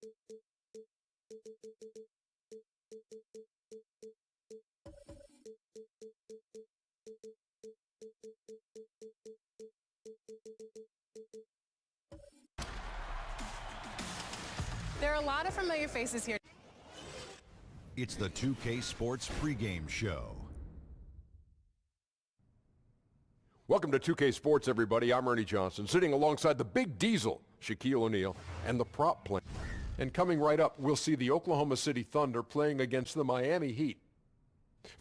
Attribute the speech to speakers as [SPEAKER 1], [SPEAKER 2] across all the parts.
[SPEAKER 1] There are a lot of familiar faces here.
[SPEAKER 2] It's the 2K Sports pregame show.
[SPEAKER 3] Welcome to 2K Sports, everybody. I'm Ernie Johnson, sitting alongside the big diesel, Shaquille O'Neal, and the prop player. And coming right up, we'll see the Oklahoma City Thunder playing against the Miami Heat.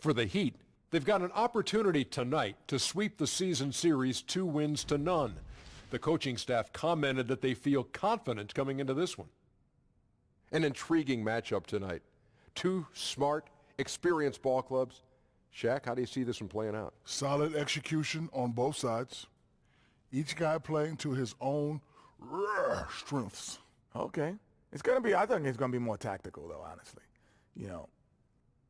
[SPEAKER 3] For the Heat, they've got an opportunity tonight to sweep the season series 2 wins to none. The coaching staff commented that they feel confident coming into this one. An intriguing matchup tonight. 2 smart, experienced ball clubs. Shaq, how do you see this one playing out?
[SPEAKER 4] Solid execution on both sides. Each guy playing to his own strengths.
[SPEAKER 5] Okay. It's going to be, I think it's going to be more tactical, though, honestly. You know,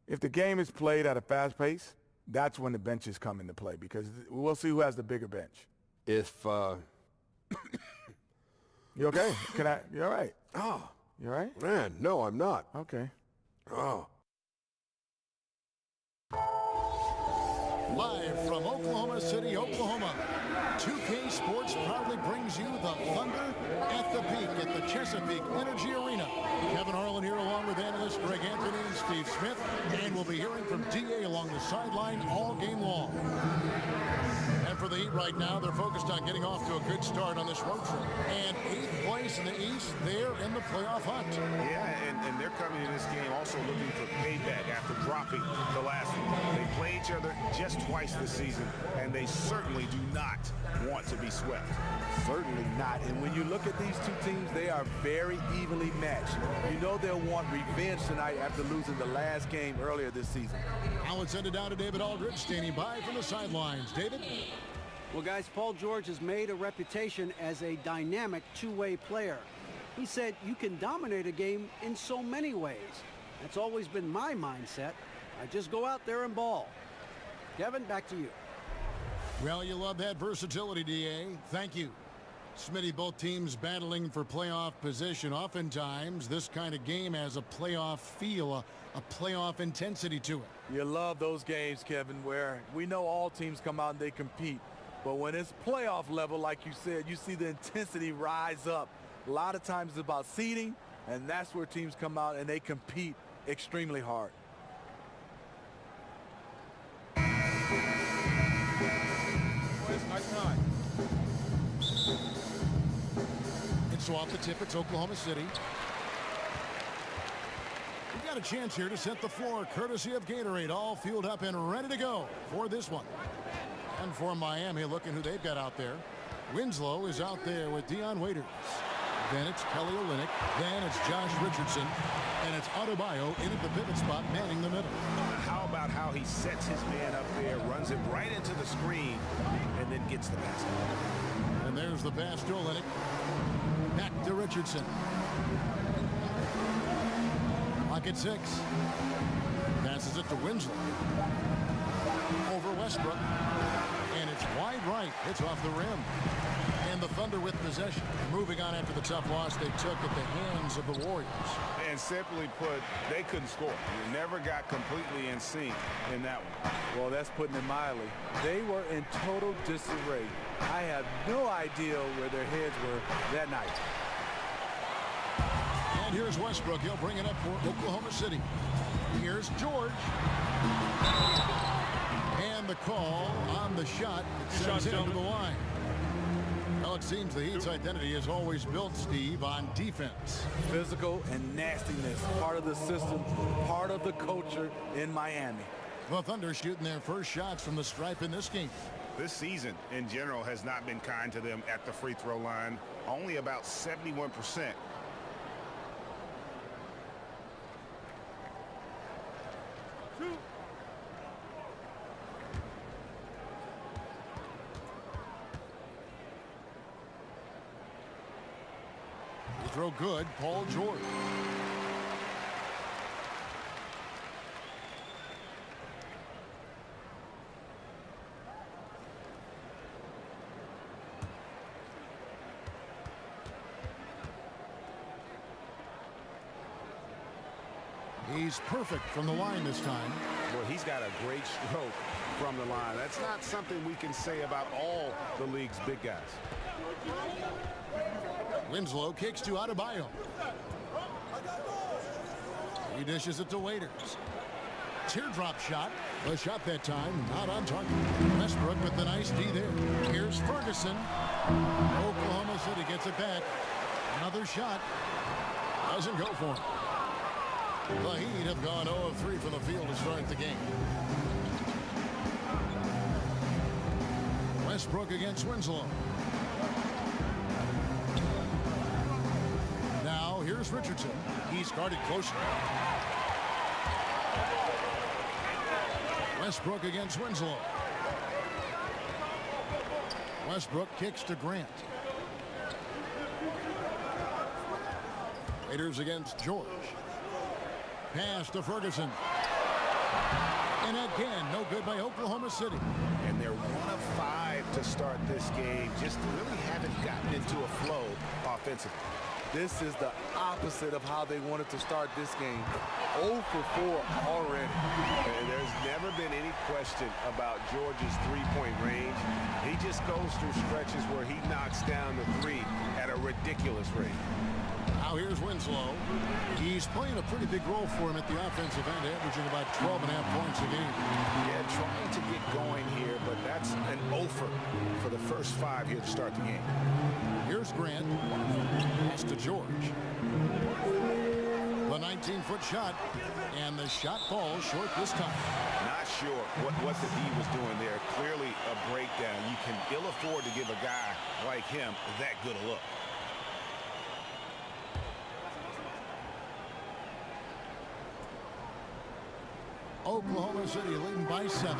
[SPEAKER 5] if the game is played at a fast pace, that's when the benches come into play, because we'll see who has the bigger bench.
[SPEAKER 3] If,
[SPEAKER 5] You okay? You all right?
[SPEAKER 3] oh,
[SPEAKER 5] You all right?
[SPEAKER 3] man, no, I'm not.
[SPEAKER 5] Okay.
[SPEAKER 3] Oh.
[SPEAKER 6] Live from Oklahoma City, Oklahoma, 2K Sports proudly brings you the Thunder at the peak at the Chesapeake Energy Arena. Kevin Harlan here along with analyst Greg Anthony and Steve Smith, and we'll be hearing from DA along the sideline all game long. And for the Heat right now, they're focused on getting off to a good start on this road trip. And 8th place in the East, they're in the playoff hunt.
[SPEAKER 7] Yeah, and they're coming in this game also looking for payback after dropping the last one. They play each other just twice this season, and they certainly do not want to be swept.
[SPEAKER 8] Certainly not. And when you look at these two teams, they are very evenly matched. You know they'll want revenge tonight after losing the last game earlier this season.
[SPEAKER 6] Now let's send it down to David Aldridge, standing by from the sidelines. David?
[SPEAKER 9] Well, guys, Paul George has made a reputation as a dynamic two-way player. He said you can dominate a game in so many ways. That's always been my mindset. I just go out there and ball. Kevin, back to you.
[SPEAKER 6] Well, you love that versatility, DA. Thank you. Smitty, both teams battling for playoff position. Oftentimes, this kind of game has a playoff feel, a playoff intensity to it.
[SPEAKER 8] You love those games, Kevin, where we know all teams come out and they compete. But when it's playoff level, like you said, you see the intensity rise up. A lot of times it's about seeding, and that's where teams come out and they compete extremely hard.
[SPEAKER 6] And so off the tip, it's Oklahoma City. We've got a chance here to set the floor, courtesy of Gatorade, all fueled up and ready to go for this one. And for Miami, looking who they've got out there. Winslow is out there with Dion Waiters. Then it's Kelly Olynyk. Then it's Josh Richardson. And it's Adebayo in at the pivot spot, manning the middle.
[SPEAKER 7] How about how he sets his man up there, runs it right into the screen, and then gets the basket.
[SPEAKER 6] And there's the pass to Olynyk. Back to Richardson. Lock at 6. Passes it to Winslow. Over Westbrook. And it's wide right. It's off the rim. And the Thunder with possession. Moving on after the tough loss they took at the hands of the Warriors.
[SPEAKER 7] And simply put, they couldn't score. They never got completely in sync in that one.
[SPEAKER 8] Well, that's putting it mildly. They were in total disarray. I have no idea where their heads were that night.
[SPEAKER 6] And here's Westbrook. He'll bring it up for Oklahoma City. Here's George. And the call on the shot sends him to the line. Well, it seems the Heat's identity is always built, Steve, on defense.
[SPEAKER 8] Physical and nastiness, part of the system, part of the culture in Miami.
[SPEAKER 6] The Thunder shooting their first shots from the stripe in this game.
[SPEAKER 7] This season, in general, has not been kind to them at the free throw line. Only about 71%.
[SPEAKER 6] Throw good, Paul George. He's perfect from the line this time.
[SPEAKER 7] Well, he's got a great stroke from the line. That's not something we can say about all the league's big guys.
[SPEAKER 6] Winslow kicks to Adebayo. He dishes it to Waiters. Teardrop shot. The shot that time not on target. Westbrook with the nice D there. Here's Ferguson. Oklahoma City gets it back. Another shot. Doesn't go for him. The Heat have gone 0 of 3 from the field to start the game. Westbrook against Winslow. Now here's Richardson. He's guarded closely. Westbrook against Winslow. Westbrook kicks to Grant. Raiders against George. Pass to Ferguson. And again, no good by Oklahoma City.
[SPEAKER 7] And they're 1 of 5 to start this game. Just really haven't gotten into a flow offensively.
[SPEAKER 8] This is the opposite of how they wanted to start this game. 0 for 4 already.
[SPEAKER 7] And there's never been any question about George's three-point range. He just goes through stretches where he knocks down the three at a ridiculous rate.
[SPEAKER 6] Now here's Winslow. He's playing a pretty big role for him at the offensive end, averaging about 12.5 points a game.
[SPEAKER 7] Yeah, trying to get going here, but that's an offer for the first 5 here to start the game.
[SPEAKER 6] Here's Grant. Pass to George. The 19-foot shot, and the shot falls short this time.
[SPEAKER 7] Not sure what the D was doing there. Clearly a breakdown. You can ill afford to give a guy like him that good a look.
[SPEAKER 6] Oklahoma City leading by 7.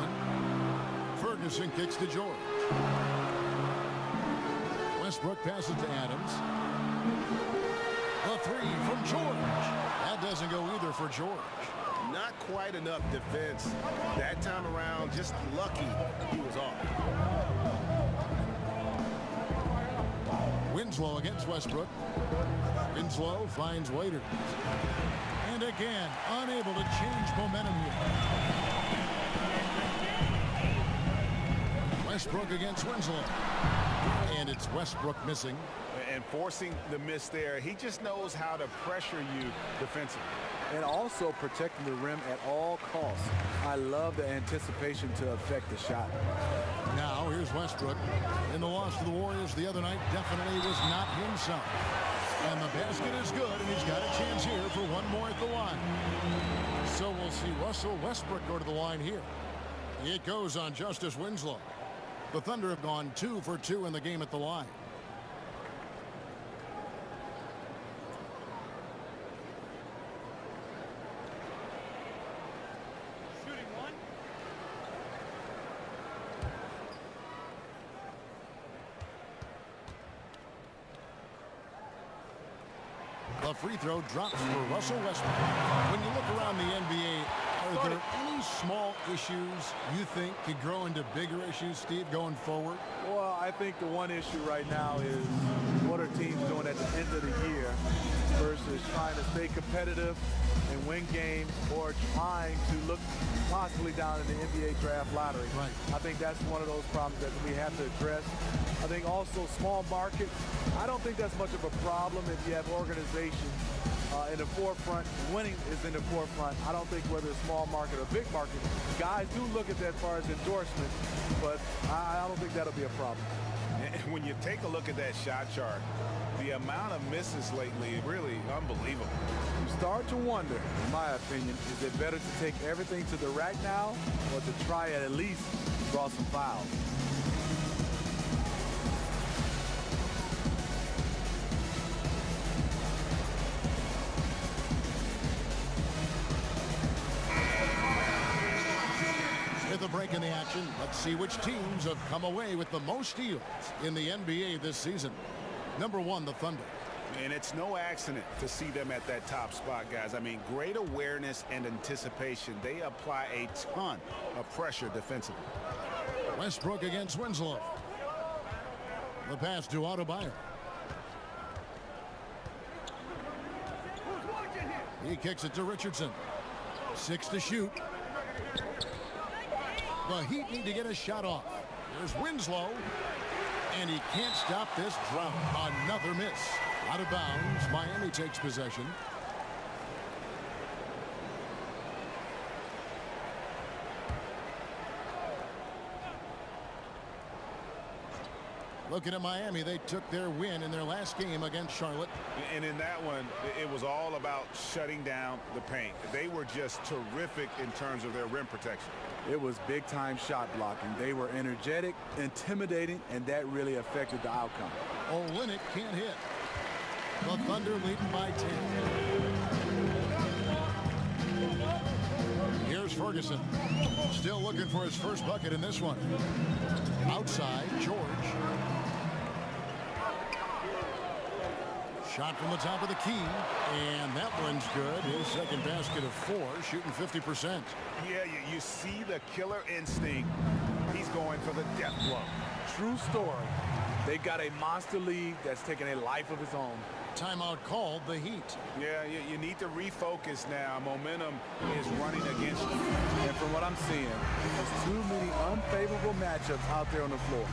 [SPEAKER 6] Ferguson kicks to George. Westbrook passes to Adams. The 3 from George. That doesn't go either for George.
[SPEAKER 7] Not quite enough defense that time around. Just lucky he was off.
[SPEAKER 6] Winslow against Westbrook. Winslow finds Waiters. And again, unable to change momentum here. Westbrook against Winslow. And it's Westbrook missing.
[SPEAKER 7] And forcing the miss there. He just knows how to pressure you defensively.
[SPEAKER 8] And also protecting the rim at all costs. I love the anticipation to affect the shot.
[SPEAKER 6] Now here's Westbrook. In the loss to the Warriors the other night, definitely was not himself. And the basket is good, and he's got a chance here for one more at the line. So we'll see Russell Westbrook go to the line here. It goes on Justice Winslow. The Thunder have gone 2 for 2 in the game at the line. The free throw drops for Russell Westbrook. When you look around the NBA, are there any small issues you think could grow into bigger issues, Steve, going forward?
[SPEAKER 8] Well, I think the one issue right now is what are teams doing at the end of the year versus trying to stay competitive and win games or trying to look possibly down in the NBA draft lottery.
[SPEAKER 6] Right.
[SPEAKER 8] I think that's one of those problems that we have to address. I think also small market, I don't think that's much of a problem if you have organizations in the forefront. Winning is in the forefront. I don't think whether it's small market or big market, guys do look at that as far as endorsement, but I don't think that'll be a problem.
[SPEAKER 7] And when you take a look at that shot chart, the amount of misses lately, really unbelievable.
[SPEAKER 8] You start to wonder, in my opinion, is it better to take everything to the rack now or to try at least draw some fouls?
[SPEAKER 6] With a break in the action, let's see which teams have come away with the most steals in the NBA this season. Number 1, the Thunder.
[SPEAKER 7] And it's no accident to see them at that top spot, guys. I mean, great awareness and anticipation. They apply a ton of pressure defensively.
[SPEAKER 6] Westbrook against Winslow. The pass to Adebayo. He kicks it to Richardson. 6 to shoot. The Heat need to get a shot off. There's Winslow. And he can't stop this drought. Another miss. Out of bounds. Miami takes possession. Looking at Miami, they took their win in their last game against Charlotte.
[SPEAKER 7] And in that one, it was all about shutting down the paint. They were just terrific in terms of their rim protection.
[SPEAKER 8] It was big-time shot blocking. They were energetic, intimidating, and that really affected the outcome.
[SPEAKER 6] Olynyk can't hit. The Thunder leading by 10. Here's Ferguson. Still looking for his first bucket in this one. Outside, George. Shot from the top of the key, and that one's good. His second basket of 4, shooting 50%.
[SPEAKER 7] Yeah, you see the killer instinct. He's going for the death blow.
[SPEAKER 8] True story. They've got a monster lead that's taking a life of its own.
[SPEAKER 6] Timeout called, the Heat.
[SPEAKER 7] Yeah, you need to refocus now. Momentum is running against you.
[SPEAKER 8] And from what I'm seeing, there's too many unfavorable matchups out there on the floor.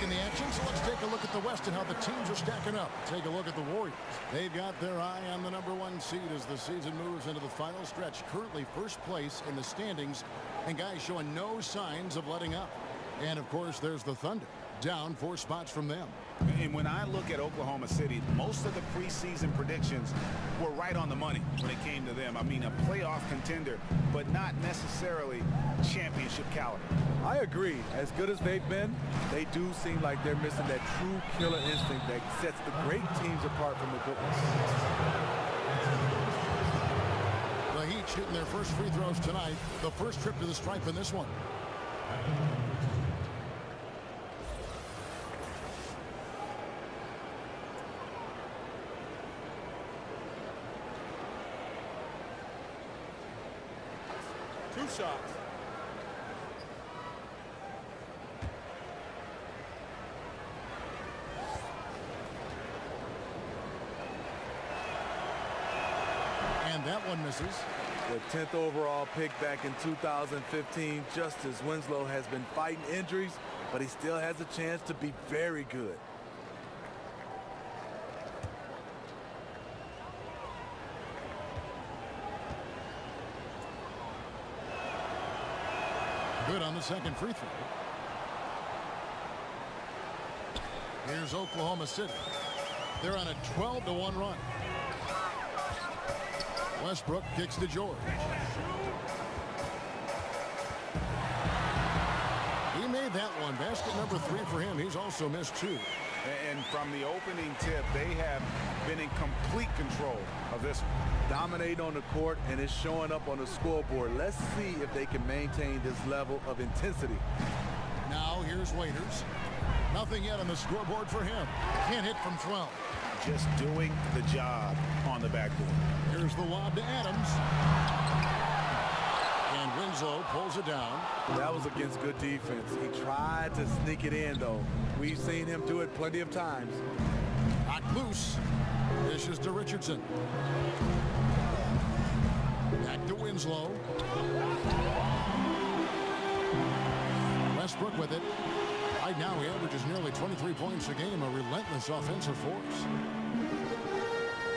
[SPEAKER 6] In the action, so let's take a look at the West and how the teams are stacking up. Take a look at the Warriors. They've got their eye on the #1 seed as the season moves into the final stretch. Currently first place in the standings, and guys showing no signs of letting up. And of course, there's the Thunder, down 4 spots from them.
[SPEAKER 7] And when I look at Oklahoma City, most of the preseason predictions were right on the money when it came to them. I mean, a playoff contender, but not necessarily championship caliber.
[SPEAKER 8] I agree. As good as they've been, they do seem like they're missing that true killer instinct that sets the great teams apart from the good ones.
[SPEAKER 6] The Heat shooting their first free throws tonight. The first trip to the stripe in this one.
[SPEAKER 8] Two shots.
[SPEAKER 6] And that one misses.
[SPEAKER 8] The 10th overall pick back in 2015. Justice Winslow has been fighting injuries, but he still has a chance to be very good.
[SPEAKER 6] Good on the second free throw. Here's Oklahoma City. They're on a 12-1 run. Westbrook kicks to George. He made that one. Basket number 3 for him. He's also missed 2.
[SPEAKER 7] And from the opening tip, they have been in complete control of this one.
[SPEAKER 8] Dominate on the court, and it's showing up on the scoreboard. Let's see if they can maintain this level of intensity.
[SPEAKER 6] Now here's Waiters. Nothing yet on the scoreboard for him. Can't hit from 12.
[SPEAKER 7] Just doing the job on the backboard.
[SPEAKER 6] Here's the lob to Adams. And Winslow pulls it down.
[SPEAKER 8] That was against good defense. He tried to sneak it in, though. We've seen him do it plenty of times.
[SPEAKER 6] Knocked loose. Dishes to Richardson. Back to Winslow. Westbrook with it. Right now he averages nearly 23 points a game, a relentless offensive force.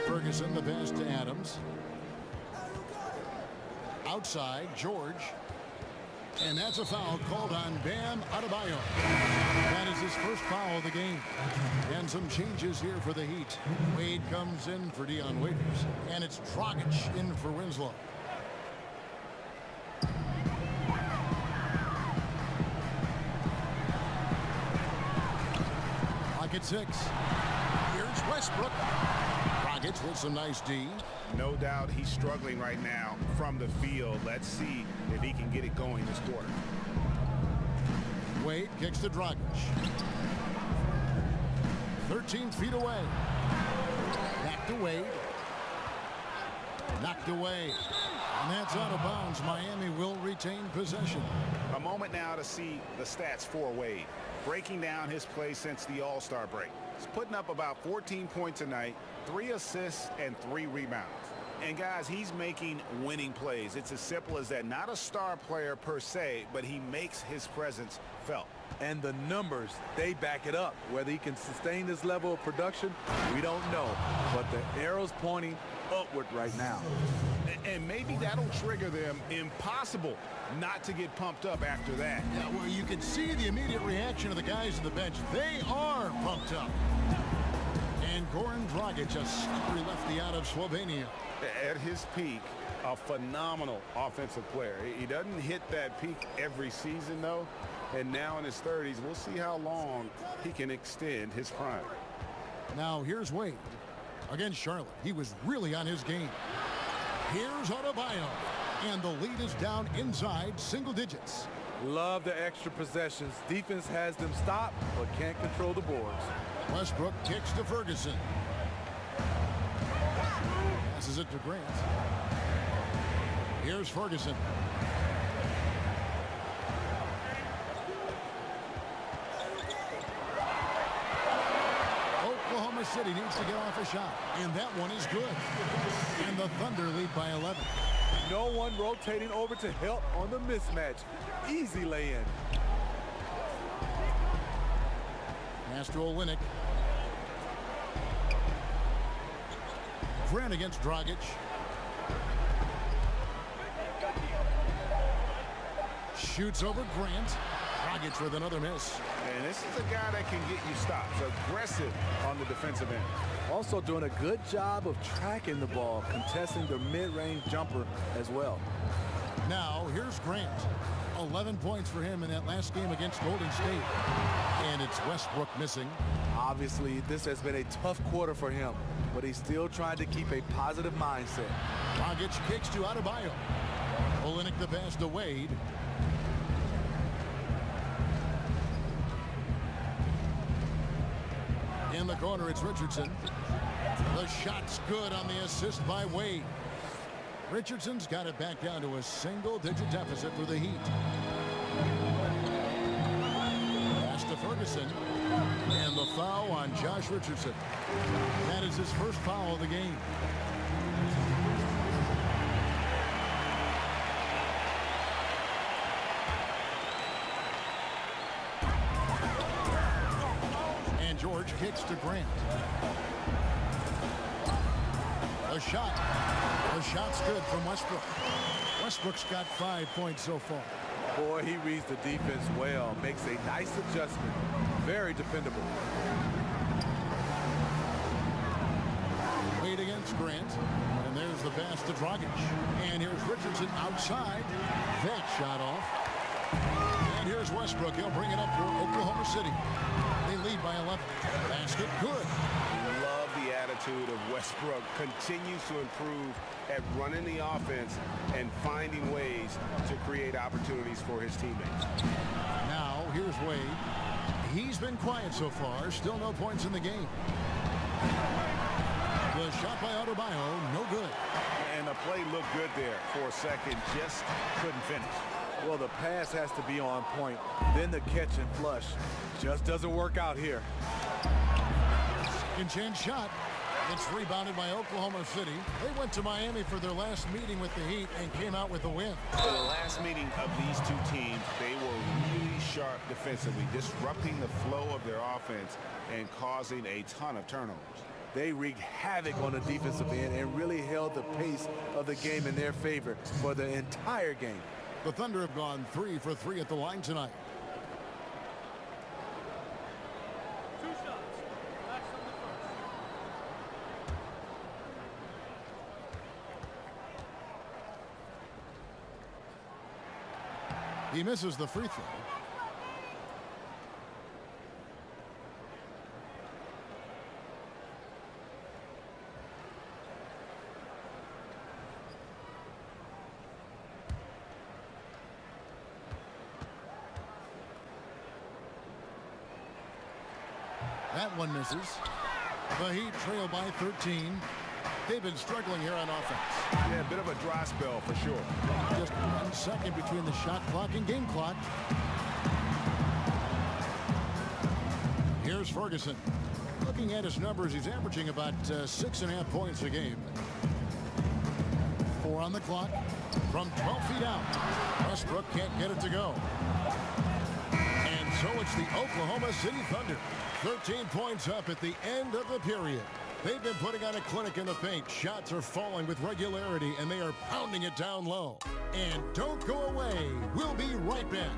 [SPEAKER 6] Ferguson, the pass to Adams. Outside, George. And that's a foul called on Bam Adebayo. That is his first foul of the game. And some changes here for the Heat. Wade comes in for Dion Waiters. And it's Dragic in for Winslow. At 6. Here's Westbrook. Dragic with some nice D.
[SPEAKER 7] No doubt he's struggling right now from the field. Let's see if he can get it going this quarter.
[SPEAKER 6] Wade kicks to Dragic. 13 feet away. Back to Wade. Knocked away. And that's out of bounds. Miami will retain possession.
[SPEAKER 7] A moment now to see the stats for Wade. Breaking down his play since the All-Star break. He's putting up about 14 points a night, 3 assists, and 3 rebounds. And guys, he's making winning plays. It's as simple as that. Not a star player per se, but he makes his presence felt.
[SPEAKER 8] And the numbers, they back it up. Whether he can sustain this level of production, we don't know. But the arrow's pointing upward right now.
[SPEAKER 7] And maybe that'll trigger them. Impossible not to get pumped up after that.
[SPEAKER 6] Yeah, well, you can see the immediate reaction of the guys on the bench. They are pumped up. And Goran Dragic, a slippery lefty out of Slovenia.
[SPEAKER 7] At his peak, a phenomenal offensive player. He doesn't hit that peak every season, though. And now in his 30s, we'll see how long he can extend his prime.
[SPEAKER 6] Now here's Wade against Charlotte. He was really on his game. Here's Adebayo. And the lead is down inside single digits.
[SPEAKER 8] Love the extra possessions. Defense has them stopped, but can't control the boards.
[SPEAKER 6] Westbrook kicks to Ferguson. Passes it to Grant. Here's Ferguson. Oklahoma City needs to get off a shot, and that one is good. And the Thunder lead by 11.
[SPEAKER 8] No one rotating over to help on the mismatch. Easy lay-in.
[SPEAKER 6] Pass to Olynyk. Grant against Dragic. Shoots over Grant. Dragic with another miss.
[SPEAKER 7] And this is a guy that can get you stops. Aggressive on the defensive end.
[SPEAKER 8] Also doing a good job of tracking the ball, contesting the mid-range jumper as well.
[SPEAKER 6] Now, here's Grant. 11 points for him in that last game against Golden State. And it's Westbrook missing.
[SPEAKER 8] Obviously, this has been a tough quarter for him, but he's still trying to keep a positive mindset.
[SPEAKER 6] Dragic kicks to Adebayo. Olynyk the pass to Wade. In the corner, it's Richardson. The shot's good on the assist by Wade. Richardson's got it back down to a single-digit deficit for the Heat. Pass to Ferguson. And the foul on Josh Richardson. That is his first foul of the game. And George kicks to Grant. A shot. The shot's good from Westbrook. Westbrook's got 5 points so far.
[SPEAKER 8] Boy, he reads the defense well. Makes a nice adjustment. Very dependable.
[SPEAKER 6] Wade against Grant. And there's the pass to Dragic. And here's Richardson outside. That shot off. And here's Westbrook. He'll bring it up for Oklahoma City. They lead by 11. Basket good.
[SPEAKER 7] Love the attitude of Westbrook. Continues to improve at running the offense and finding ways to create opportunities for his teammates.
[SPEAKER 6] Now, here's Wade. He's been quiet so far. Still no points in the game. The shot by Adebayo, no good.
[SPEAKER 7] And the play looked good there for a second. Just couldn't finish.
[SPEAKER 8] Well, the pass has to be on point. Then the catch and flush just doesn't work out here.
[SPEAKER 6] Second chance shot. It's rebounded by Oklahoma City. They went to Miami for their last meeting with the Heat and came out with a win.
[SPEAKER 7] For the last meeting of these two teams, they were really sharp defensively, disrupting the flow of their offense and causing a ton of turnovers.
[SPEAKER 8] They wreaked havoc on the defensive end and really held the pace of the game in their favor for the entire game.
[SPEAKER 6] The Thunder have gone 3 for 3 at the line tonight. He misses the free throw. That one misses. The Heat trail by 13. They've been struggling here on offense.
[SPEAKER 7] Yeah, a bit of a dry spell for sure.
[SPEAKER 6] Just 1 second between the shot clock and game clock. Here's Ferguson. Looking at his numbers, he's averaging about 6.5 points a game. 4 on the clock from 12 feet out. Westbrook can't get it to go. And so it's the Oklahoma City Thunder. 13 points up at the end of the period. They've been putting on a clinic in the paint. Shots are falling with regularity, and they are pounding it down low. And don't go away. We'll be right back.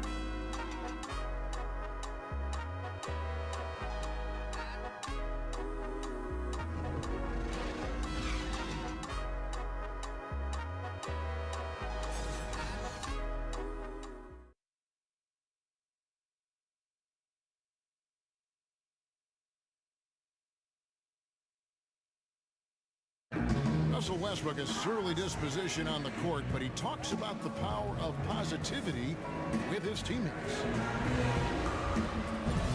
[SPEAKER 6] Russell Westbrook has surly disposition on the court, but he talks about the power of positivity with his teammates.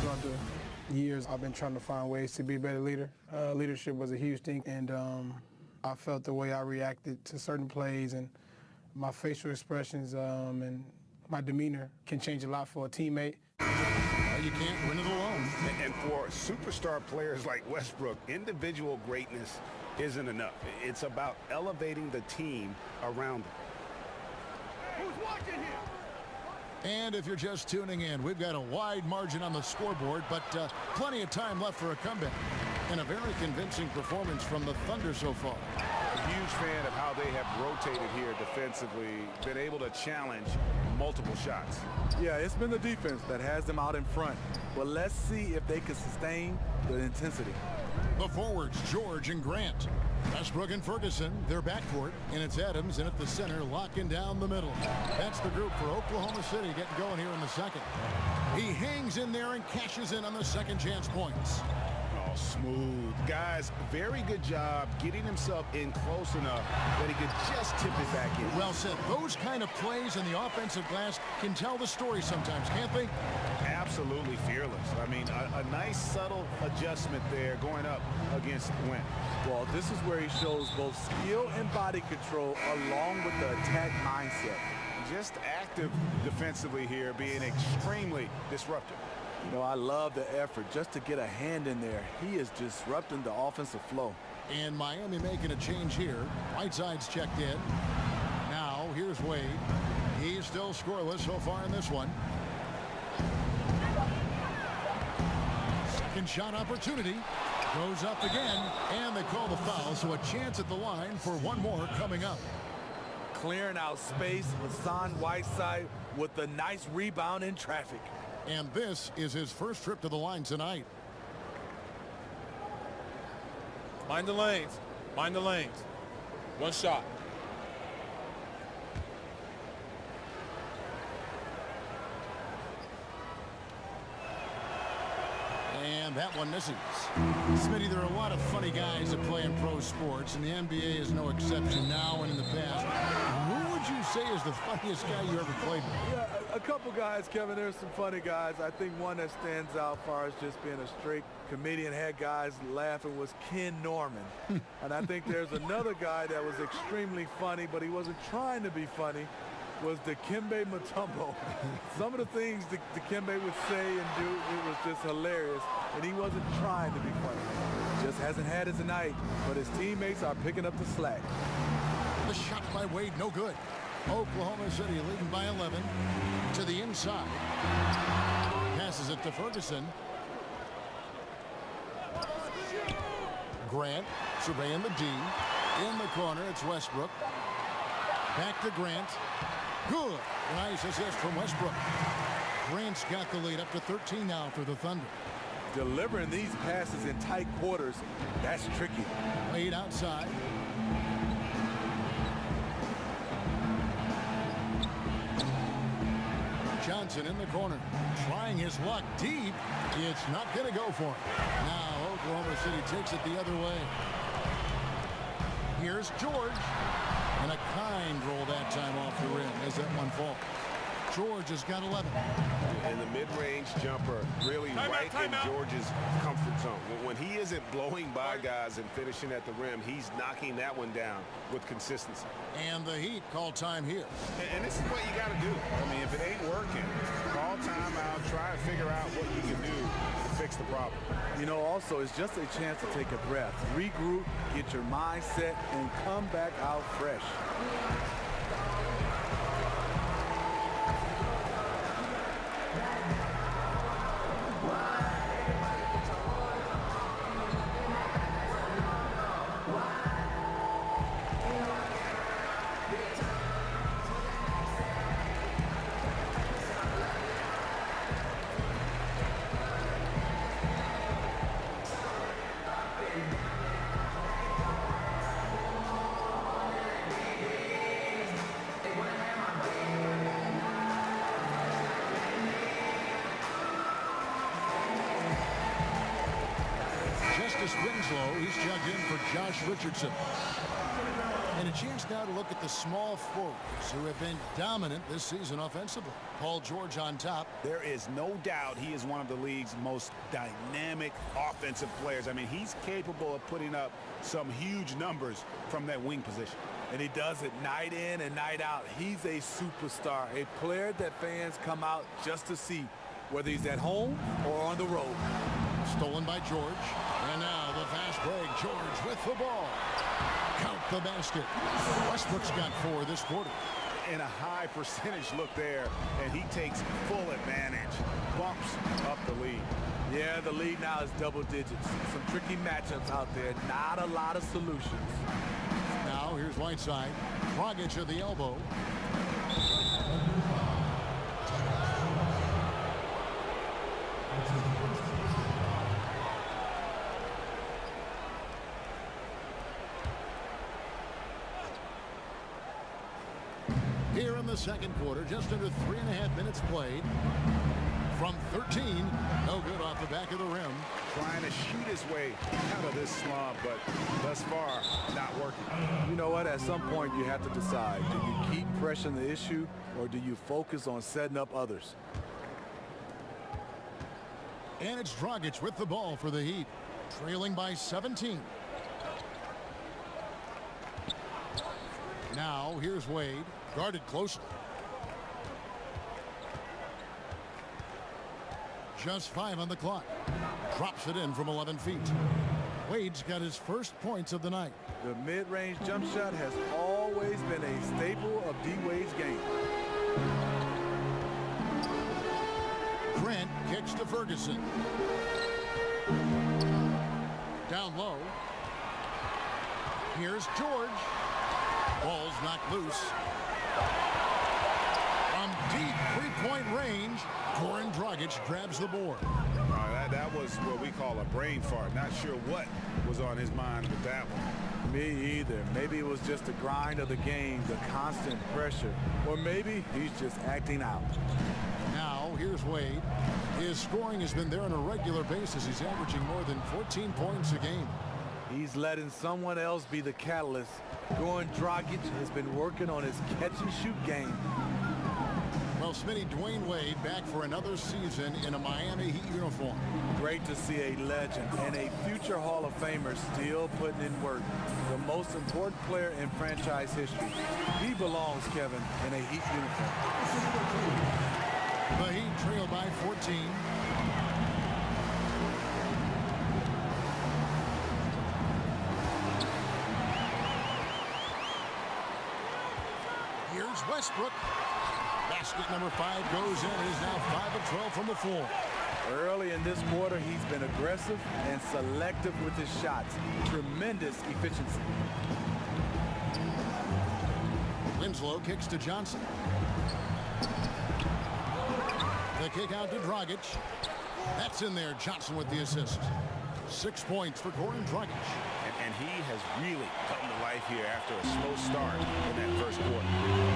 [SPEAKER 10] Throughout the years, I've been trying to find ways to be a better leader. Leadership was a huge thing, and I felt the way I reacted to certain plays and my facial expressions and my demeanor can change a lot for a teammate.
[SPEAKER 6] You can't win it alone.
[SPEAKER 7] And for superstar players like Westbrook, individual greatness isn't enough. It's about elevating the team around them.
[SPEAKER 6] Who's watching here? And if you're just tuning in, we've got a wide margin on the scoreboard, but plenty of time left for a comeback. And a very convincing performance from the Thunder so far.
[SPEAKER 7] A huge fan of how they have rotated here defensively, been able to challenge multiple shots.
[SPEAKER 8] Yeah, it's been the defense that has them out in front. But let's see if they can sustain the intensity.
[SPEAKER 6] The forwards, George and Grant. Westbrook and Ferguson, their backcourt, and it's Adams in at the center, locking down the middle. That's the group for Oklahoma City getting going here in the second. He hangs in there and cashes in on the second chance points.
[SPEAKER 7] Oh, smooth. Guys, very good job getting himself in close enough that he could just tip it back in.
[SPEAKER 6] Well said. Those kind of plays in the offensive glass can tell the story sometimes, can't they?
[SPEAKER 7] Absolutely fearless. I mean, a nice subtle adjustment there going up against Wynn.
[SPEAKER 8] Well, this is where he shows both skill and body control along with the attack mindset.
[SPEAKER 7] Just active defensively here, being extremely disruptive.
[SPEAKER 8] You know, I love the effort just to get a hand in there. He is disrupting the offensive flow.
[SPEAKER 6] And Miami making a change here. Whiteside's checked in. Now, here's Wade. He's still scoreless so far in this one. Second shot opportunity. Goes up again, and they call the foul, so a chance at the line for one more coming up.
[SPEAKER 8] Clearing out space, Hassan Whiteside with a nice rebound in traffic.
[SPEAKER 6] And this is his first trip to the line tonight.
[SPEAKER 11] Mind the lanes. Mind the lanes. One shot.
[SPEAKER 6] And that one misses. Smitty, there are a lot of funny guys that play in pro sports, and the NBA is no exception now and in the past. Who would you say is the funniest guy you ever played with?
[SPEAKER 8] Yeah, a couple guys, Kevin. There's some funny guys. I think one that stands out as far as just being a straight comedian, had guys laughing, was Ken Norman. And I think there's another guy that was extremely funny, but he wasn't trying to be funny, was Dikembe Mutombo. Some of the things Dikembe would say and do, it was just hilarious. And he wasn't trying to be funny. Just hasn't had his night, but his teammates are picking up the slack.
[SPEAKER 6] The shot by Wade, no good. Oklahoma City leading by 11 to the inside. Passes it to Ferguson. Grant surveying the D. In the corner, it's Westbrook. Back to Grant. Good. Nice assist from Westbrook. Grant's got the lead up to 13 now for the Thunder.
[SPEAKER 8] Delivering these passes in tight quarters, that's tricky.
[SPEAKER 6] Wade outside. Johnson in the corner, trying his luck deep. It's not going to go for him. Now Oklahoma City takes it the other way. Here's George. And a kind roll that time off the rim as that one falls. George has got 11.
[SPEAKER 7] And the mid-range jumper really right in George's comfort zone. When he isn't blowing by guys and finishing at the rim, he's knocking that one down with consistency.
[SPEAKER 6] And the Heat call time here.
[SPEAKER 7] And this is what you got to do. I mean, if it ain't working, call timeout, try to figure out what you can do to fix the problem.
[SPEAKER 8] You know, also, it's just a chance to take a breath, regroup, get your mind set, and come back out fresh.
[SPEAKER 6] Winslow, he's chugged in for Josh Richardson. And a chance now to look at the small forwards who have been dominant this season offensively. Paul George on top.
[SPEAKER 7] There is no doubt he is one of the league's most dynamic offensive players. I mean, he's capable of putting up some huge numbers from that wing position.
[SPEAKER 8] And he does it night in and night out. He's a superstar, a player that fans come out just to see, whether he's at home or on the road.
[SPEAKER 6] Stolen by George. And now the fast break. George with the ball. Count the basket. Westbrook's got 4 this quarter.
[SPEAKER 7] And a high percentage look there, and he takes full advantage. Bumps up the lead.
[SPEAKER 8] Yeah, the lead now is double digits. Some tricky matchups out there. Not a lot of solutions.
[SPEAKER 6] Now here's Whiteside. Dragic at the elbow. Here in the second quarter, just under 3.5 minutes played. From 13, no good off the back of the rim.
[SPEAKER 7] Trying to shoot his way out of this slump, but thus far, not working.
[SPEAKER 8] You know what? At some point, you have to decide. Do you keep pressing the issue, or do you focus on setting up others?
[SPEAKER 6] And it's Dragic with the ball for the Heat, trailing by 17. Now, here's Wade, guarded closely. Just 5 on the clock. Drops it in from 11 feet. Wade's got his first points of the night.
[SPEAKER 8] The mid-range jump shot has always been a staple of D. Wade's game.
[SPEAKER 6] Grant kicks to Ferguson. Down low. Here's George. Ball's knocked loose. From deep three-point range, Goran Dragic grabs the board.
[SPEAKER 7] That was what we call a brain fart. Not sure what was on his mind with that one.
[SPEAKER 8] Me either. Maybe it was just the grind of the game, the constant pressure. Or maybe he's just acting out.
[SPEAKER 6] Now, here's Wade. His scoring has been there on a regular basis. He's averaging more than 14 points a game.
[SPEAKER 8] He's letting someone else be the catalyst. Goran Dragic has been working on his catch-and-shoot game.
[SPEAKER 6] Well, Smitty, Dwayne Wade back for another season in a Miami Heat uniform.
[SPEAKER 8] Great to see a legend and a future Hall of Famer still putting in work. The most important player in franchise history. He belongs, Kevin, in a Heat uniform.
[SPEAKER 6] The Heat trail by 14. Here's Westbrook. Basket number 5 goes in. It is now 5 of 12 from the floor.
[SPEAKER 8] Early in this quarter, he's been aggressive and selective with his shots. Tremendous efficiency.
[SPEAKER 6] Winslow kicks to Johnson. The kick out to Dragic. That's in there. Johnson with the assist. 6 points for Goran Dragic.
[SPEAKER 7] And he has really come to life here after a slow start in that first quarter.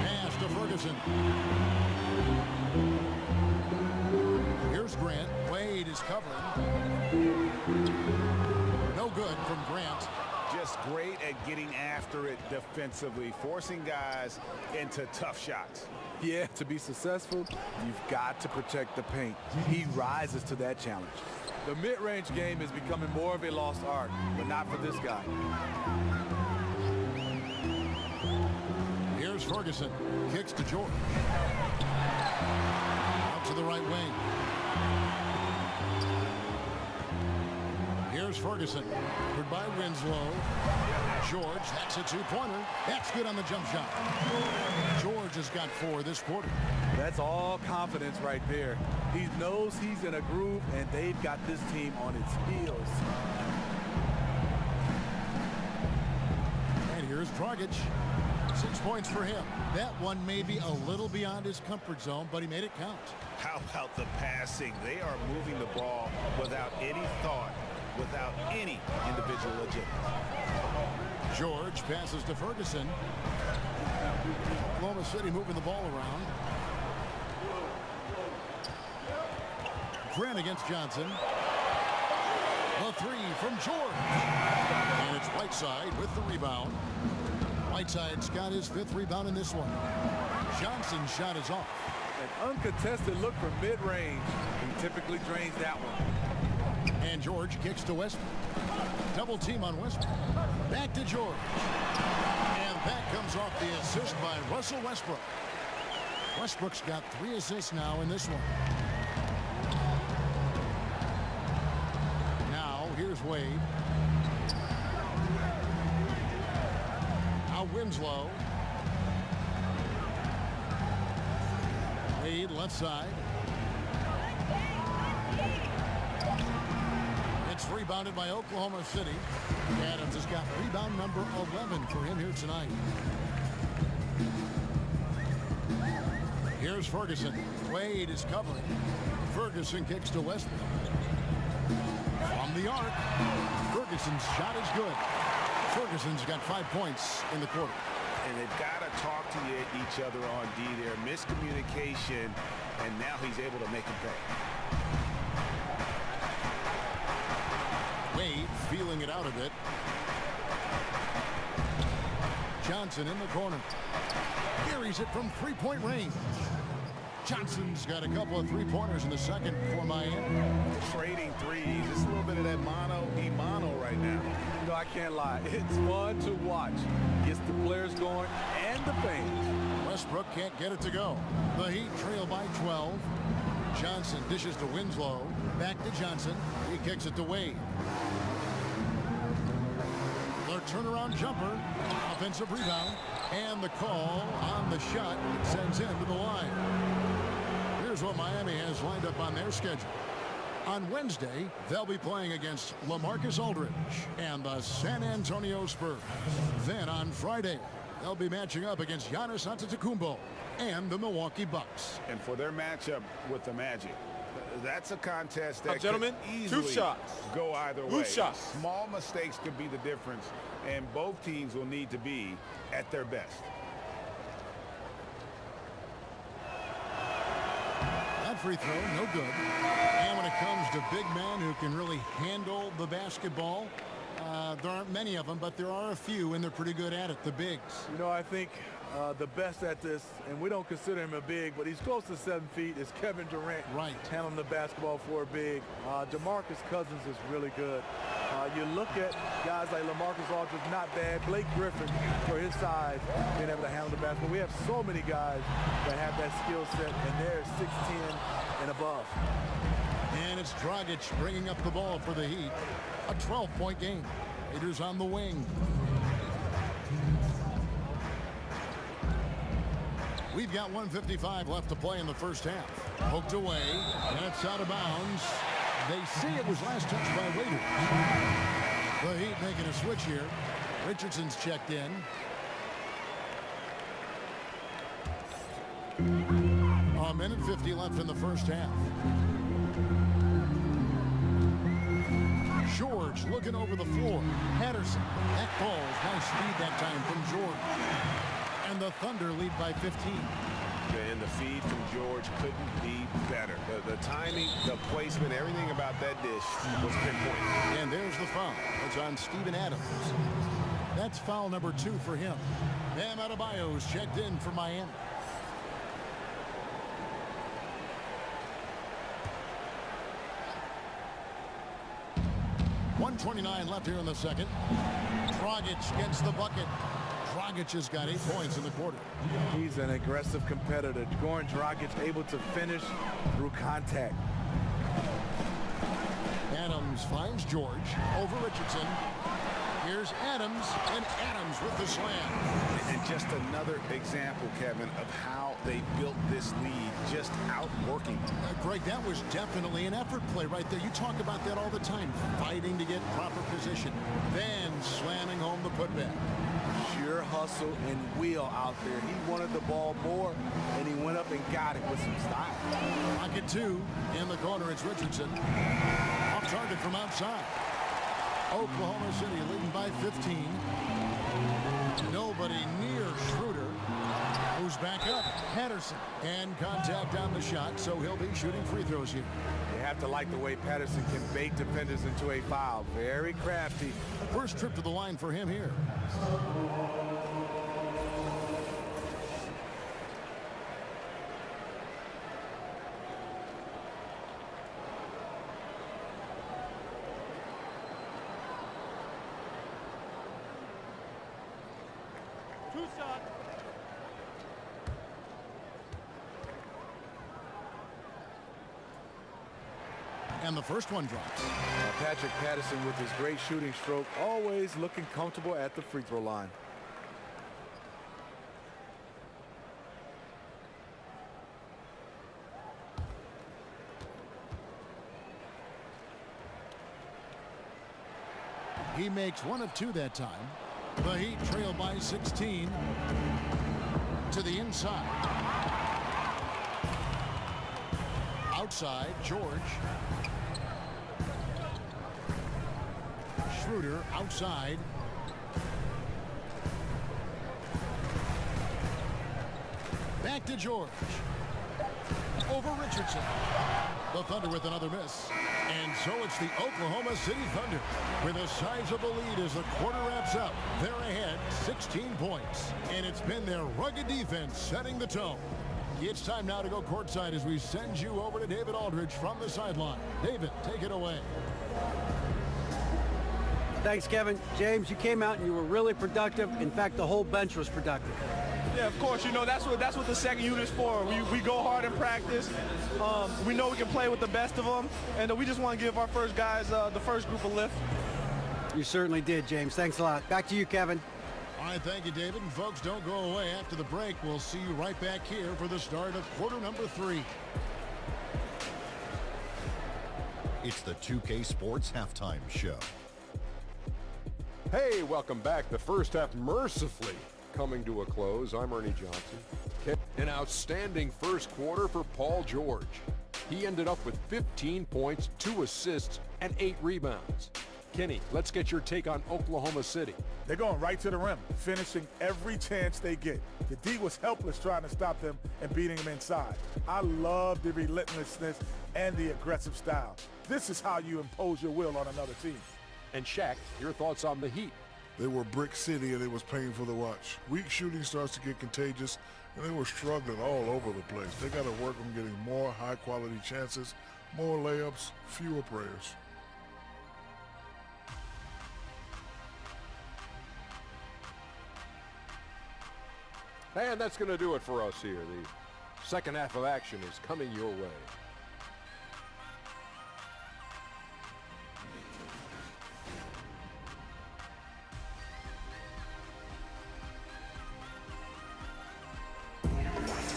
[SPEAKER 6] Pass to Ferguson. Here's Grant. Wade is covering. No good from Grant.
[SPEAKER 7] Just great at getting after it defensively, forcing guys into tough shots.
[SPEAKER 8] Yeah, to be successful, you've got to protect the paint. He rises to that challenge. The mid-range game is becoming more of a lost art, but not for this guy.
[SPEAKER 6] Here's Ferguson. Kicks to George. Out to the right wing. Here's Ferguson. Covered by Winslow. George, that's a two-pointer. That's good on the jump shot. George has got 4 this quarter.
[SPEAKER 8] That's all confidence right there. He knows he's in a groove, and they've got this team on its heels.
[SPEAKER 6] And here's Dragic. 6 points for him. That one may be a little beyond his comfort zone, but he made it count.
[SPEAKER 7] How about the passing? They are moving the ball without any thought, without any individual agility.
[SPEAKER 6] George passes to Ferguson. Oklahoma City moving the ball around. Grant against Johnson. The 3 from George. And it's Whiteside with the rebound. Whiteside's got his 5th rebound in this one. Johnson's shot is off.
[SPEAKER 8] An uncontested look from mid-range. He typically drains that one.
[SPEAKER 6] And George kicks to Westbrook. Double team on Westbrook. Back to George. And that comes off the assist by Russell Westbrook. Westbrook's got 3 assists now in this one. Now here's Wade. Now Winslow. Wade left side. It's rebounded by Oklahoma City. Adams has got rebound number 11 for him here tonight. Here's Ferguson. Wade is covering. Ferguson kicks to Westbrook. From the arc. Ferguson's shot is good. Ferguson's got 5 points in the quarter.
[SPEAKER 7] And they've got to talk to each other on D there. Miscommunication, and now he's able to make him pay.
[SPEAKER 6] Wade feeling it out a bit. Johnson in the corner. Carries it from 3-point range. Johnson's got a couple of 3-pointers in the second for Miami.
[SPEAKER 7] Trading threes. It's a little bit of that mano-a-mano right now.
[SPEAKER 8] You know, I can't lie. It's fun to watch. Gets the players going and the fans.
[SPEAKER 6] Westbrook can't get it to go. The Heat trail by 12. Johnson dishes to Winslow. Back to Johnson. He kicks it to Wade. The turnaround jumper. Offensive rebound. And the call on the shot sends him to the line. Here's what Miami has lined up on their schedule. On Wednesday, they'll be playing against LaMarcus Aldridge and the San Antonio Spurs. Then on Friday, they'll be matching up against Giannis Antetokounmpo and the Milwaukee Bucks.
[SPEAKER 7] And for their matchup with the Magic, that's a contest that
[SPEAKER 11] gentlemen,
[SPEAKER 7] could easily
[SPEAKER 11] 2 shots.
[SPEAKER 7] Go either way.
[SPEAKER 11] 2 shots.
[SPEAKER 7] Small mistakes could be the difference, and both teams will need to be at their best.
[SPEAKER 6] That free throw, no good. And when it comes to big men who can really handle the basketball, there aren't many of them, but there are a few, and they're pretty good at it, the bigs.
[SPEAKER 8] You know, I think the best at this, and we don't consider him a big, but he's close to 7 feet, is Kevin Durant.
[SPEAKER 6] Right.
[SPEAKER 8] Handling the basketball for a big. DeMarcus Cousins is really good. You look at guys like LaMarcus Aldridge, not bad. Blake Griffin, for his size, being able to handle the basketball. We have so many guys that have that skill set, and they're 6'10" and above.
[SPEAKER 6] And it's Dragic bringing up the ball for the Heat. A 12-point game. Raiders on the wing. We've got 1:55 left to play in the first half. Poked away. That's out of bounds. They say it was last touched by Raiders. The Heat making a switch here. Richardson's checked in. minute 50 left in the first half. George looking over the floor. Patterson. That ball's nice speed that time from George. And the Thunder lead by 15.
[SPEAKER 7] And the feed from George couldn't be better. The timing, the placement, everything about that dish was pinpoint.
[SPEAKER 6] And there's the foul. It's on Steven Adams. That's foul number 2 for him. Bam Adebayo's checked in for Miami. .129 left here in the second. Dragic gets the bucket. Dragic has got 8 points in the quarter.
[SPEAKER 8] He's an aggressive competitor. Goran Dragic able to finish through contact.
[SPEAKER 6] Adams finds George over Richardson. Here's Adams, and Adams with the slam.
[SPEAKER 7] And just another example, Kevin, of how they built this lead, just outworking.
[SPEAKER 6] Greg, that was definitely an effort play right there. You talk about that all the time, fighting to get proper position. Then slamming home the putback.
[SPEAKER 8] Pure hustle and wheel out there. He wanted the ball more, and he went up and got it with some style.
[SPEAKER 6] Pocket 2 in the corner. It's Richardson. Off target from outside. Oklahoma City leading by 15. Nobody near Schroeder, who's back up. Patterson, and contact on the shot, so he'll be shooting free throws here.
[SPEAKER 8] You have to like the way Patterson can bait defenders into a foul. Very crafty.
[SPEAKER 6] First trip to the line for him here. And the first one drops.
[SPEAKER 8] Patrick Patterson with his great shooting stroke, always looking comfortable at the free throw line.
[SPEAKER 6] He makes 1 of 2 that time. The Heat trail by 16 to the inside. Outside, George. Schroeder outside. Back to George. Over Richardson. The Thunder with another miss. And so it's the Oklahoma City Thunder with a sizable lead as the quarter wraps up. They're ahead 16 points. And it's been their rugged defense setting the tone. It's time now to go courtside as we send you over to David Aldridge from the sideline. David, take it away.
[SPEAKER 9] Thanks, Kevin. James, you came out and you were really productive. In fact, the whole bench was productive.
[SPEAKER 12] Yeah, of course. You know, that's what the second unit's for. We go hard in practice. We know we can play with the best of them, and we just want to give our first guys the first group a lift.
[SPEAKER 9] You certainly did, James. Thanks a lot. Back to you, Kevin.
[SPEAKER 6] All right, thank you, David. And folks, don't go away. After the break, we'll see you right back here for the start of quarter number 3.
[SPEAKER 2] It's the 2K Sports Halftime Show.
[SPEAKER 3] Hey, welcome back. The first half mercifully coming to a close. I'm Ernie Johnson. An outstanding first quarter for Paul George. He ended up with 15 points, 2 assists, and 8 rebounds. Kenny, let's get your take on Oklahoma City.
[SPEAKER 5] They're going right to the rim, finishing every chance they get. The D was helpless trying to stop them and beating them inside. I love the relentlessness and the aggressive style. This is how you impose your will on another team.
[SPEAKER 3] And Shaq, your thoughts on the Heat?
[SPEAKER 4] They were brick city, and it was painful to watch. Weak shooting starts to get contagious, and they were struggling all over the place. They got to work on getting more high-quality chances, more layups, fewer prayers.
[SPEAKER 3] And that's going to do it for us here. The second half of action is coming your way.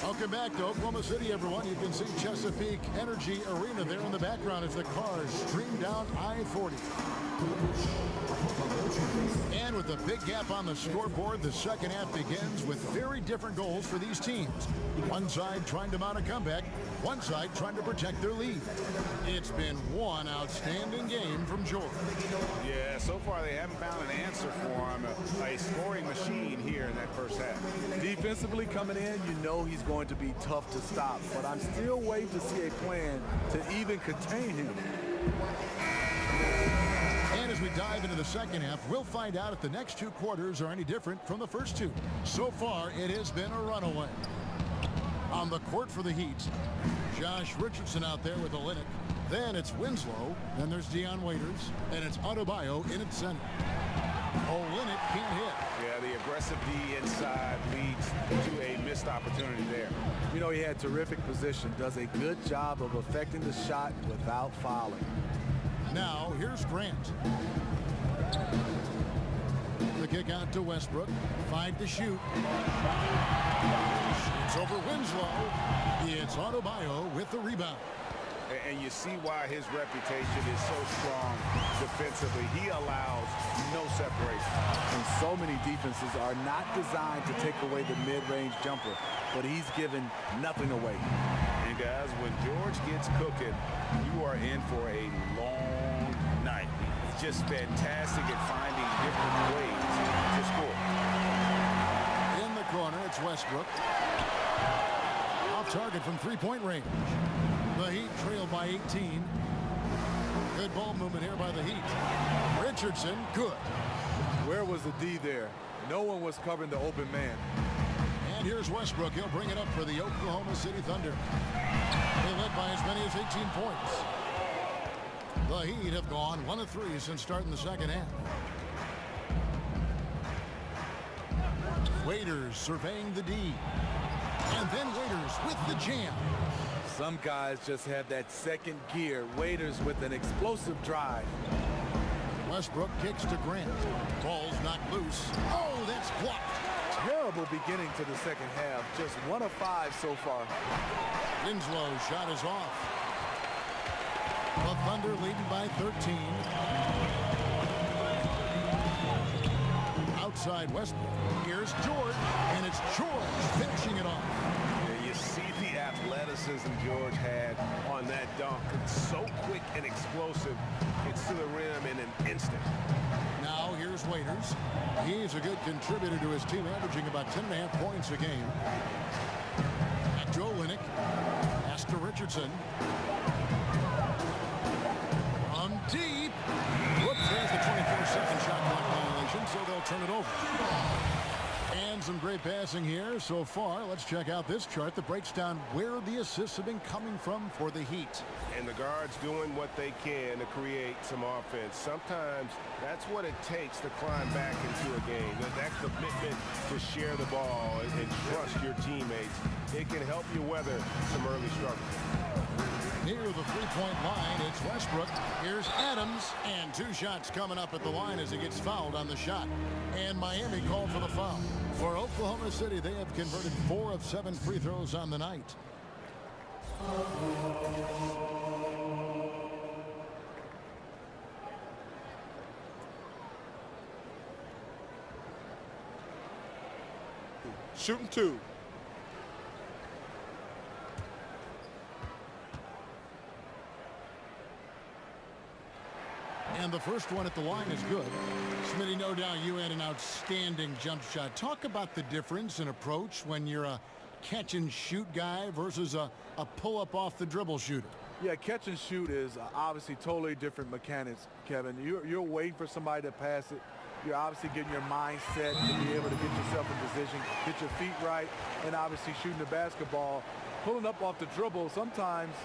[SPEAKER 6] Welcome back to Oklahoma City, everyone. You can see Chesapeake Energy Arena there in the background as the cars stream down I-40. And with the big gap on the scoreboard, the second half begins with very different goals for these teams. One side trying to mount a comeback, one side trying to protect their lead. It's been one outstanding game from George.
[SPEAKER 7] Yeah, so far they haven't found an answer for him, a scoring machine here in that first half.
[SPEAKER 8] Defensively coming in, you know he's going to be tough to stop, but I'm still waiting to see a plan to even contain him.
[SPEAKER 6] And as we dive into the second half, we'll find out if the next two quarters are any different from the first two. So far, it has been a runaway. On the court for the Heat, Josh Richardson out there with Olynyk. Then it's Winslow. Then there's Dion Waiters. And it's Adebayo in its center. Olynyk can't hit.
[SPEAKER 7] Yeah, the aggressive D inside leads to a missed opportunity there.
[SPEAKER 8] You know, he had terrific position, does a good job of affecting the shot without fouling.
[SPEAKER 6] Now, here's Grant. The kick out to Westbrook. 5 to shoot. It's over Winslow. It's Adebayo with the rebound.
[SPEAKER 7] And you see why his reputation is so strong defensively. He allows no separation.
[SPEAKER 8] And so many defenses are not designed to take away the mid-range jumper, but he's given nothing away.
[SPEAKER 7] And guys, when George gets cooking, you are in for a long night. He's just fantastic at finding different ways to score.
[SPEAKER 6] In the corner, it's Westbrook. Off target from three-point range. The Heat trail by 18. Good ball movement here by the Heat. Richardson, good.
[SPEAKER 8] Where was the D there? No one was covering the open man.
[SPEAKER 6] And here's Westbrook. He'll bring it up for the Oklahoma City Thunder. They led by as many as 18 points. The Heat have gone 1 of 3 since starting the second half. Waiters surveying the D. And then Waiters with the jam.
[SPEAKER 8] Some guys just have that second gear. Waiters with an explosive drive.
[SPEAKER 6] Westbrook kicks to Grant. Ball's knocked loose. Oh, that's blocked.
[SPEAKER 8] Terrible beginning to the second half. Just 1 of 5 so far.
[SPEAKER 6] Winslow's shot is off. The Thunder leading by 13. Outside Westbrook. Here's George, and it's George finishing it off.
[SPEAKER 7] Yeah, you see the athleticism George had on that dunk. It's so quick and explosive. Gets to the rim in an instant.
[SPEAKER 6] Now here's Waiters. He's a good contributor to his team, averaging about 10.5 points a game. Back to Olynyk. Pass to Richardson. On deep. Whoops, there's the 24-second shot clock violation, so they'll turn it over. And some great passing here so far. Let's check out this chart that breaks down where the assists have been coming from for the Heat.
[SPEAKER 7] And the guards doing what they can to create some offense. Sometimes that's what it takes to climb back into a game. That commitment to share the ball and trust your teammates. It can help you weather some early struggles.
[SPEAKER 6] Near the three-point line, it's Westbrook. Here's Adams, and 2 shots coming up at the line as he gets fouled on the shot. And Miami called for the foul. For Oklahoma City, they have converted 4 of 7 free throws on the night.
[SPEAKER 11] Shooting 2.
[SPEAKER 6] And the first one at the line is good. Smitty, no doubt you had an outstanding jump shot. Talk about the difference in approach when you're a catch-and-shoot guy versus a pull-up off the dribble shooter.
[SPEAKER 8] Yeah, catch and shoot is obviously totally different mechanics, Kevin. You're waiting for somebody to pass it. You're obviously getting your mind set to be able to get yourself in position, get your feet right, and obviously shooting the basketball. Pulling up off the dribble, sometimes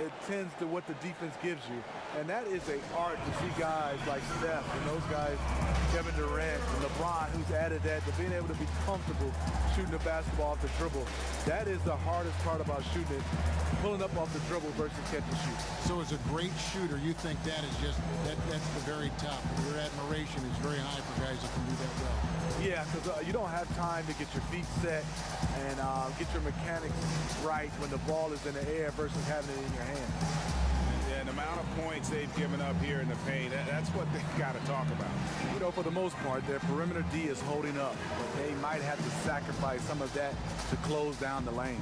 [SPEAKER 8] it tends to what the defense gives you. And that is an art to see guys like Steph and those guys, Kevin Durant and LeBron, who's added that, to being able to be comfortable shooting the basketball off the dribble. That is the hardest part about shooting it, pulling up off the dribble versus catch and shoot.
[SPEAKER 6] So as a great shooter, you think that is just, that's the very top. Your admiration is very high for guys that can do that well.
[SPEAKER 8] Yeah, because you don't have time to get your feet set and get your mechanics right when the ball is in the air versus having it in your hand.
[SPEAKER 7] Yeah, and the amount of points they've given up here in the paint, that's what they got to talk about.
[SPEAKER 8] You know, for the most part, their perimeter D is holding up, but they might have to sacrifice some of that to close down the lane.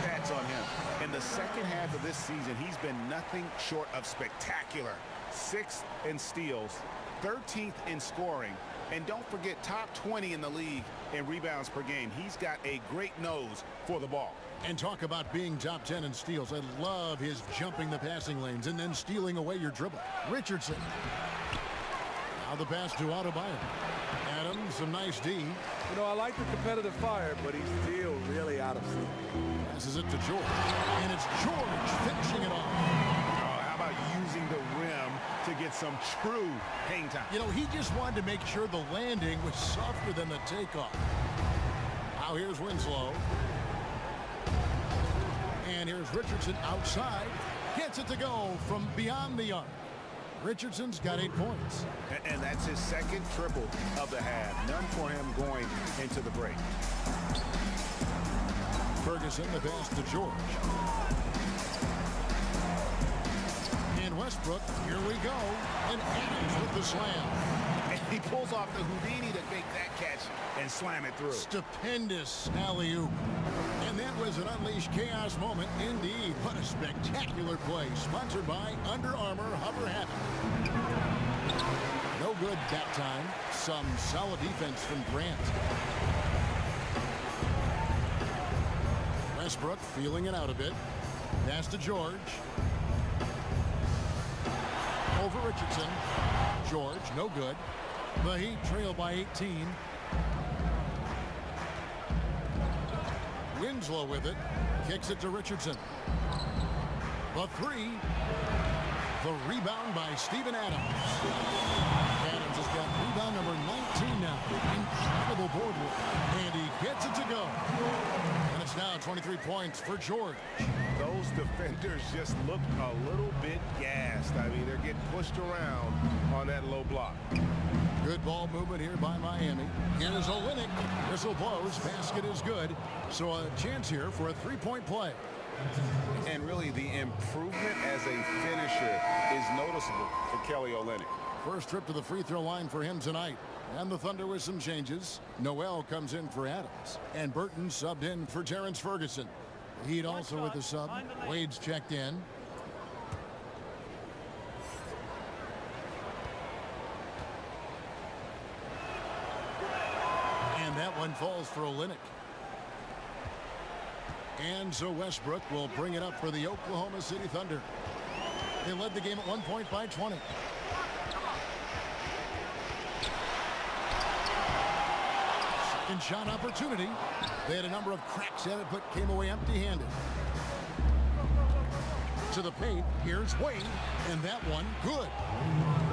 [SPEAKER 7] Stats on him. In the second half of this season, he's been nothing short of spectacular. 6th in steals, 13th in scoring, and don't forget top 20 in the league in rebounds per game. He's got a great nose for the ball.
[SPEAKER 6] And talk about being top 10 in steals. I love his jumping the passing lanes and then stealing away your dribble. Richardson. Now the pass to Adebayo. Adams, some nice D.
[SPEAKER 8] You know, I like the competitive fire, but he's still really out of sync.
[SPEAKER 6] Passes it to George. And it's George finishing it off.
[SPEAKER 7] Oh, how about using the rim to get some true hang time?
[SPEAKER 6] You know, he just wanted to make sure the landing was softer than the takeoff. Now here's Winslow. And here's Richardson outside. Gets it to go from beyond the arc. Richardson's got 8 points.
[SPEAKER 7] And that's his second triple of the half. None for him going into the break.
[SPEAKER 6] Ferguson, the pass to George. And Westbrook, here we go. And Adams with the slam.
[SPEAKER 7] And he pulls off the Houdini to make that catch and slam it through.
[SPEAKER 6] Stupendous alley-oop. And that was an unleashed chaos moment indeed. What a spectacular play. Sponsored by Under Armour Hover Habit. No good that time. Some solid defense from Grant. Westbrook feeling it out a bit. Pass to George. Over Richardson. George, no good. The Heat trail by 18. Winslow with it. Kicks it to Richardson. The three. The rebound by Steven Adams. Adams has got rebound number 19 now. Incredible board work. And he gets it to go. And it's now 23 points for George.
[SPEAKER 7] Those defenders just look a little bit gassed. I mean, they're getting pushed around on that low block.
[SPEAKER 6] Good ball movement here by Miami. Here's Olynyk. Whistle blows. Basket is good. So a chance here for a three-point play.
[SPEAKER 7] And really, the improvement as a finisher is noticeable for Kelly Olynyk.
[SPEAKER 6] First trip to the free throw line for him tonight. And the Thunder with some changes. Noel comes in for Adams. And Burton subbed in for Terrence Ferguson. Heat also with the sub. Wade's checked in. And that one falls for Olynyk. And so Westbrook will bring it up for the Oklahoma City Thunder. They led the game at 1 point by 20. Second shot opportunity. They had a number of cracks at it, but came away empty-handed. To the paint, here's Wade, and that one, good.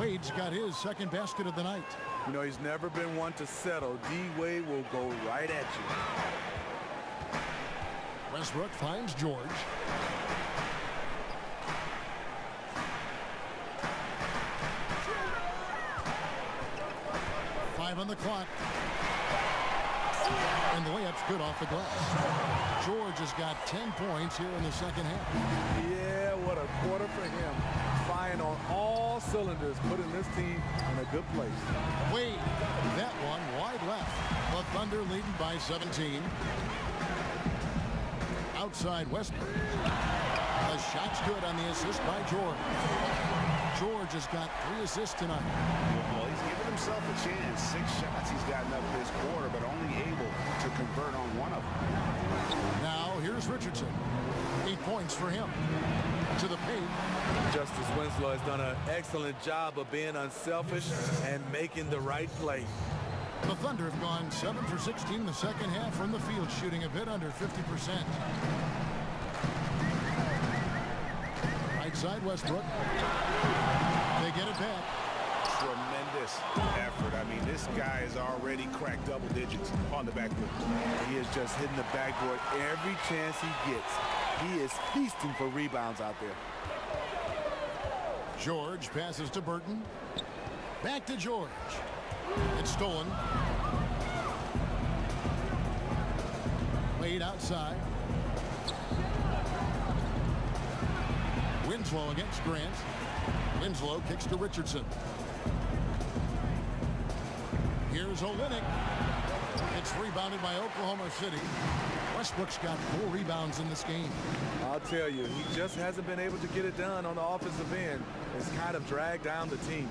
[SPEAKER 6] Wade's got his second basket of the night.
[SPEAKER 8] You know, he's never been one to settle. D-Wade will go right at you.
[SPEAKER 6] Westbrook finds George. Five on the clock. And the layup's good off the glass. George has got 10 points here in the second half.
[SPEAKER 8] Yeah, what a quarter for him. Firing on all cylinders, putting this team in a good place.
[SPEAKER 6] Wade, that one wide left. The Thunder leading by 17. Outside Westbrook. The shot's good on the assist by George. George has got 3 assists tonight.
[SPEAKER 7] Well, he's given himself a chance. 6 shots he's gotten up this quarter, but only able to convert on one of them.
[SPEAKER 6] Now here's Richardson. 8 points for him. To the paint.
[SPEAKER 8] Justice Winslow has done an excellent job of being unselfish and making the right play.
[SPEAKER 6] The Thunder have gone 7 for 16 in the second half from the field, shooting a bit under 50%. Right side Westbrook. They get it back.
[SPEAKER 7] Tremendous effort. I mean, this guy has already cracked double digits on the backboard.
[SPEAKER 8] He is just hitting the backboard every chance he gets. He is feasting for rebounds out there.
[SPEAKER 6] George passes to Burton. Back to George. It's stolen. Wade outside. Winslow against Grant. Winslow kicks to Richardson. Here's Olynyk. It's rebounded by Oklahoma City. Westbrook's got 4 rebounds in this game.
[SPEAKER 8] I'll tell you, he just hasn't been able to get it done on the offensive end. It's kind of dragged down the team.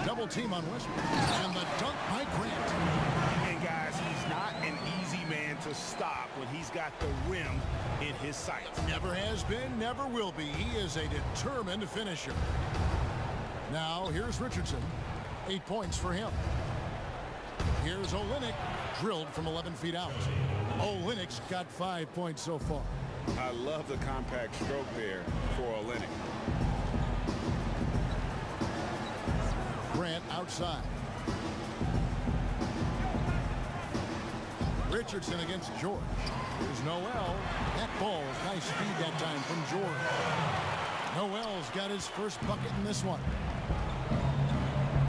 [SPEAKER 6] Double team on Westbrook. And the dunk by Grant.
[SPEAKER 7] And guys, he's not an easy man to stop when he's got the rim in his sights.
[SPEAKER 6] Never has been, never will be. He is a determined finisher. Now, here's Richardson. 8 points for him. Here's Olynyk, drilled from 11 feet out. Olynyk's got 5 points so far.
[SPEAKER 7] I love the compact stroke there for Olynyk.
[SPEAKER 6] Grant outside. Richardson against George. Here's Noel. That ball, nice speed that time from George. Noel's got his first bucket in this one.